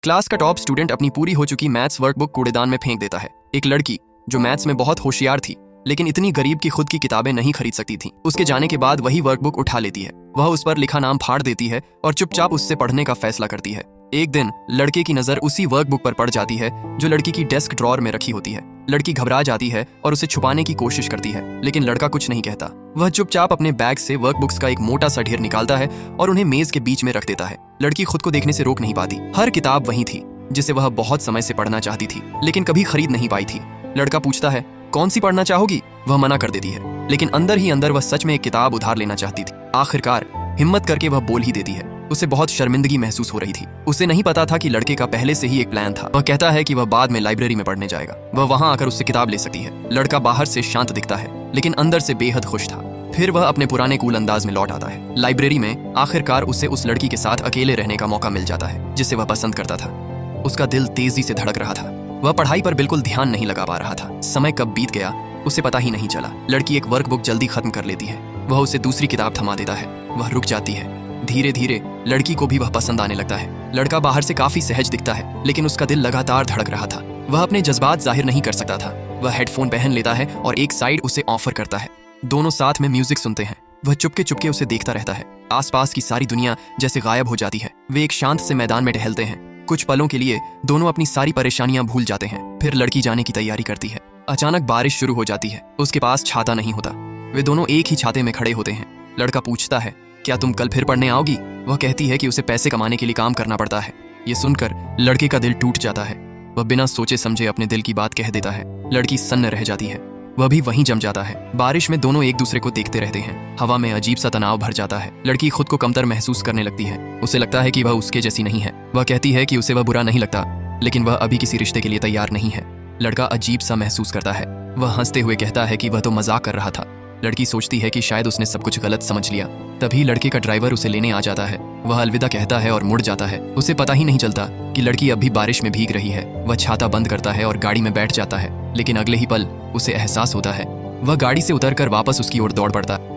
Class का top student अपनी पूरी हो चुकी मैथ्स वर्कबुक कूड़ेदान में फेंक देता है। एक लड़की जो मैथ्स में बहुत होशियार थी लेकिन इतनी गरीब कि खुद की किताबें नहीं खरीद सकती थी, उसके जाने के बाद वही वर्कबुक उठा लेती है। वह उस पर लिखा नाम फाड़ देती है और चुपचाप उससे पढ़ने का फैसला करती है। एक दिन लड़के की नजर उसी वर्कबुक पर पड़ जाती है जो लड़की की डेस्क ड्रॉअर में रखी होती है। लड़की घबरा जाती है और उसे छुपाने की कोशिश करती है, लेकिन लड़का कुछ नहीं कहता। वह चुपचाप अपने बैग से वर्कबुक्स का एक मोटा सा ढेर निकालता है और उन्हें मेज के बीच में रख देता है। लड़की खुद को देखने से रोक नहीं पाती। हर किताब वही थी जिसे वह बहुत समय से पढ़ना चाहती थी लेकिन कभी खरीद नहीं पाई थी। लड़का पूछता है, कौन सी पढ़ना चाहोगी? वह मना कर देती है, लेकिन अंदर ही अंदर वह सच में एक किताब उधार लेना चाहती थी। आखिरकार हिम्मत करके वह बोल ही देती है। उसे बहुत शर्मिंदगी महसूस हो रही थी। उसे नहीं पता था कि लड़के का पहले से ही एक प्लान था। वह कहता है कि वह बाद में लाइब्रेरी में पढ़ने जाएगा, वह वहां आकर उससे किताब ले सकती है। लड़का बाहर से शांत दिखता है लेकिन अंदर से बेहद खुश था। फिर वह अपने पुराने कूल अंदाज में लौट आता है। लाइब्रेरी में आखिरकार उसे उस लड़की के साथ अकेले रहने का मौका मिल जाता है जिसे वह पसंद करता था। उसका दिल तेजी से धड़क रहा था। वह पढ़ाई पर बिल्कुल ध्यान नहीं लगा पा रहा था। समय कब बीत गया उसे पता ही नहीं चला। लड़की एक वर्कबुक जल्दी खत्म कर लेती है। वह उसे दूसरी किताब थमा देता है। वह रुक जाती है। धीरे धीरे लड़की को भी वह पसंद आने लगता है। लड़का बाहर से काफी सहज दिखता है लेकिन उसका दिल लगातार धड़क रहा था। वह अपने जज्बात जाहिर नहीं कर सकता था। वह हेडफोन पहन लेता है और एक साइड उसे ऑफर करता है। दोनों साथ में म्यूजिक सुनते हैं। वह चुपके चुपके उसे देखता रहता है। आसपास की सारी दुनिया जैसे गायब हो जाती है। वे एक शांत से मैदान में टहलते हैं। कुछ पलों के लिए दोनों अपनी सारी परेशानियां भूल जाते हैं। फिर लड़की जाने की तैयारी करती है। अचानक बारिश शुरू हो जाती है। उसके पास छाता नहीं होता। वे दोनों एक ही छाते में खड़े होते हैं। लड़का पूछता है, क्या तुम कल फिर पढ़ने आओगी? वह कहती है कि उसे पैसे कमाने के लिए काम करना पड़ता है। ये सुनकर लड़के का दिल टूट जाता है। वह बिना सोचे समझे अपने दिल की बात कह देता है। लड़की सन्न रह जाती है। वह भी वहीं जम जाता है। बारिश में दोनों एक दूसरे को देखते रहते हैं। हवा में अजीब सा तनाव भर जाता है। लड़की खुद को कमतर महसूस करने लगती है। उसे लगता है कि वह उसके जैसी नहीं है। वह कहती है कि उसे वह बुरा नहीं लगता लेकिन वह अभी किसी रिश्ते के लिए तैयार नहीं है। लड़का अजीब सा महसूस करता है। वह हंसते हुए कहता है कि वह तो मजाक कर रहा था। लड़की सोचती है कि शायद उसने सब कुछ गलत समझ लिया। तभी लड़के का ड्राइवर उसे लेने आ जाता है। वह अलविदा कहता है और मुड़ जाता है। उसे पता ही नहीं चलता कि लड़की अब भी बारिश में भीग रही है। वह छाता बंद करता है और गाड़ी में बैठ जाता है, लेकिन अगले ही पल उसे एहसास होता है। वह गाड़ी से उतरकर वापस उसकी ओर दौड़ पड़ता है।